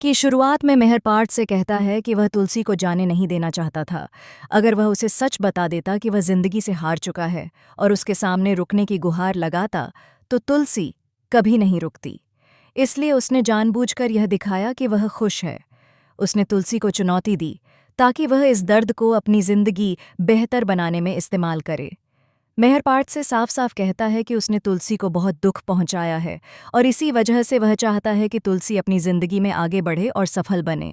कि शुरुआत में मेहर पार्थ से कहता है कि वह तुलसी को जाने नहीं देना चाहता था। अगर वह उसे सच बता देता कि वह जिंदगी से हार चुका है और उसके सामने रुकने की गुहार लगाता, तो तुलसी कभी नहीं रुकती। इसलिए उसने जानबूझकर यह दिखाया कि वह खुश है। उसने तुलसी को चुनौती दी ताकि वह इस दर्द को अपनी जिंदगी बेहतर बनाने में इस्तेमाल करे। मेहर पार्थ से साफ साफ कहता है कि उसने तुलसी को बहुत दुख पहुंचाया है और इसी वजह से वह चाहता है कि तुलसी अपनी जिंदगी में आगे बढ़े और सफल बने।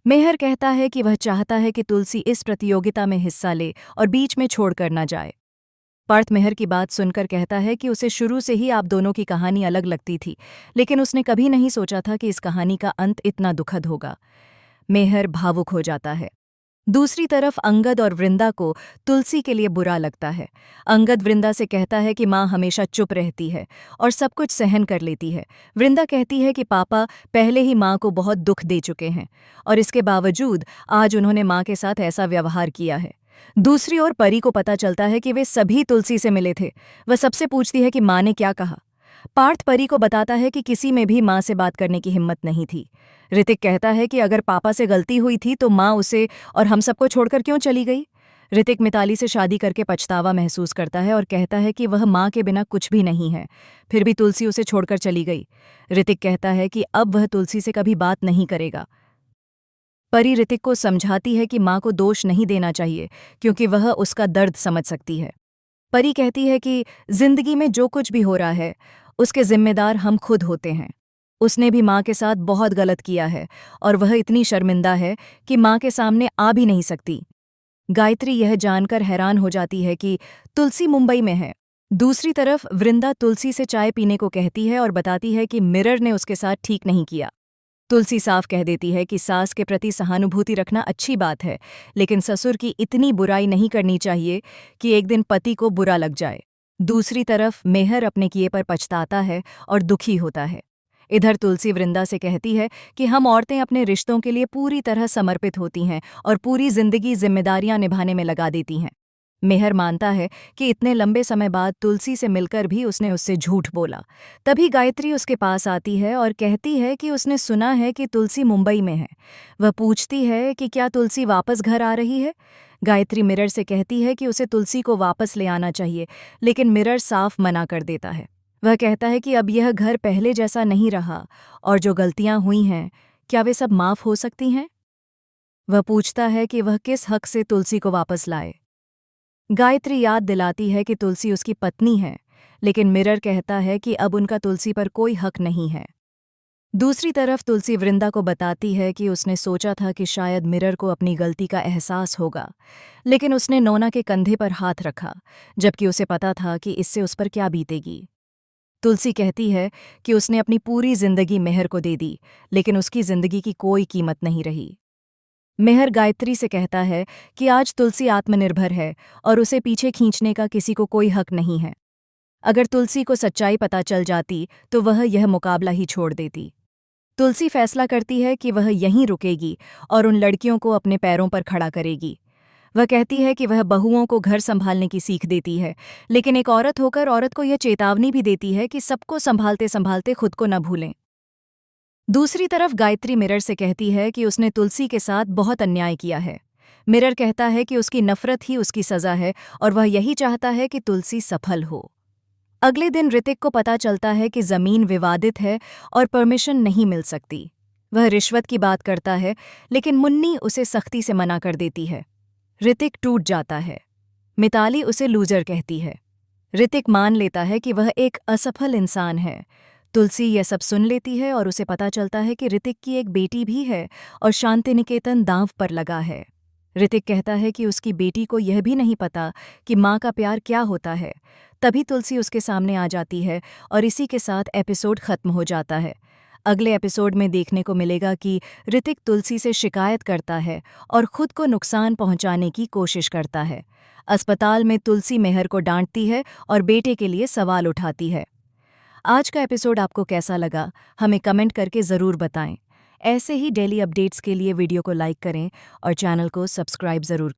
मेहर कहता है कि वह चाहता है कि तुलसी इस प्रतियोगिता में हिस्सा ले और बीच में छोड़कर न जाए। पार्थ मेहर की बात सुनकर कहता है कि उसे शुरू से ही आप दोनों की कहानी अलग लगती थी, लेकिन उसने कभी नहीं सोचा था कि इस कहानी का अंत इतना दुखद होगा। मेहर भावुक हो जाता है। दूसरी तरफ अंगद और वृंदा को तुलसी के लिए बुरा लगता है। अंगद वृंदा से कहता है कि माँ हमेशा चुप रहती है और सब कुछ सहन कर लेती है। वृंदा कहती है कि पापा पहले ही माँ को बहुत दुख दे चुके हैं और इसके बावजूद आज उन्होंने माँ के साथ ऐसा व्यवहार किया है। दूसरी ओर परी को पता चलता है कि वे सभी तुलसी से मिले थे। वह सबसे पूछती है कि माँ ने क्या कहा। पार्थ परी को बताता है कि किसी में भी माँ से बात करने की हिम्मत नहीं थी। ऋतिक कहता है कि अगर पापा से गलती हुई थी तो माँ उसे और हम सबको छोड़कर क्यों चली गई। ऋतिक मिताली से शादी करके पछतावा महसूस करता है और कहता है कि वह माँ के बिना कुछ भी नहीं है, फिर भी तुलसी उसे छोड़कर चली गई। ऋतिक कहता है कि अब वह तुलसी से कभी बात नहीं करेगा। परी ऋतिक को समझाती है कि माँ को दोष नहीं देना चाहिए क्योंकि वह उसका दर्द समझ सकती है। परी कहती है कि जिंदगी में जो कुछ भी हो रहा है उसके जिम्मेदार हम खुद होते हैं। उसने भी माँ के साथ बहुत गलत किया है और वह इतनी शर्मिंदा है कि माँ के सामने आ भी नहीं सकती। गायत्री यह जानकर हैरान हो जाती है कि तुलसी मुंबई में है। दूसरी तरफ वृंदा तुलसी से चाय पीने को कहती है और बताती है कि मिरर ने उसके साथ ठीक नहीं किया। तुलसी साफ कह देती है कि सास के प्रति सहानुभूति रखना अच्छी बात है, लेकिन ससुर की इतनी बुराई नहीं करनी चाहिए कि एक दिन पति को बुरा लग जाए। दूसरी तरफ मेहर अपने किए पर पछताता है और दुखी होता है। इधर तुलसी वृंदा से कहती है कि हम औरतें अपने रिश्तों के लिए पूरी तरह समर्पित होती हैं और पूरी जिंदगी जिम्मेदारियां निभाने में लगा देती हैं। मेहर मानता है कि इतने लंबे समय बाद तुलसी से मिलकर भी उसने उससे झूठ बोला। तभी गायत्री उसके पास आती है और कहती है कि उसने सुना है कि तुलसी मुंबई में है। वह पूछती है कि क्या तुलसी वापस घर आ रही है। गायत्री मिरर से कहती है कि उसे तुलसी को वापस ले आना चाहिए, लेकिन मिरर साफ मना कर देता है। वह कहता है कि अब यह घर पहले जैसा नहीं रहा और जो गलतियां हुई हैं क्या वे सब माफ हो सकती हैं। वह पूछता है कि वह किस हक से तुलसी को वापस लाए। गायत्री याद दिलाती है कि तुलसी उसकी पत्नी है, लेकिन मिरर कहता है कि अब उनका तुलसी पर कोई हक नहीं है। दूसरी तरफ तुलसी वृंदा को बताती है कि उसने सोचा था कि शायद मिरर को अपनी गलती का एहसास होगा, लेकिन उसने नोना के कंधे पर हाथ रखा, जबकि उसे पता था कि इससे उस पर क्या बीतेगी। तुलसी कहती है कि उसने अपनी पूरी जिंदगी मेहर को दे दी, लेकिन उसकी जिंदगी की कोई कीमत नहीं रही। मेहर गायत्री से कहता है कि आज तुलसी आत्मनिर्भर है और उसे पीछे खींचने का किसी को कोई हक नहीं है। अगर तुलसी को सच्चाई पता चल जाती तो वह यह मुकाबला ही छोड़ देती। तुलसी फैसला करती है कि वह यहीं रुकेगी और उन लड़कियों को अपने पैरों पर खड़ा करेगी। वह कहती है कि वह बहुओं को घर संभालने की सीख देती है, लेकिन एक औरत होकर औरत को यह चेतावनी भी देती है कि सबको संभालते संभालते खुद को न भूलें। दूसरी तरफ गायत्री मिरर से कहती है कि उसने तुलसी के साथ बहुत अन्याय किया है। मिरर कहता है कि उसकी नफरत ही उसकी सजा है और वह यही चाहता है कि तुलसी सफल हो। अगले दिन ऋतिक को पता चलता है कि जमीन विवादित है और परमिशन नहीं मिल सकती। वह रिश्वत की बात करता है, लेकिन मुन्नी उसे सख्ती से मना कर देती है। ऋतिक टूट जाता है। मिताली उसे लूजर कहती है। ऋतिक मान लेता है कि वह एक असफल इंसान है। तुलसी यह सब सुन लेती है और उसे पता चलता है कि ऋतिक की एक बेटी भी है और शांतिनिकेतन दांव पर लगा है। ऋतिक कहता है कि उसकी बेटी को यह भी नहीं पता कि माँ का प्यार क्या होता है। तभी तुलसी उसके सामने आ जाती है और इसी के साथ एपिसोड खत्म हो जाता है। अगले एपिसोड में देखने को मिलेगा कि ऋतिक तुलसी से शिकायत करता है और खुद को नुकसान पहुंचाने की कोशिश करता है। अस्पताल में तुलसी मेहर को डांटती है और बेटे के लिए सवाल उठाती है। आज का एपिसोड आपको कैसा लगा, हमें कमेंट करके ज़रूर बताएं। ऐसे ही डेली अपडेट्स के लिए वीडियो को लाइक करें और चैनल को सब्सक्राइब ज़रूर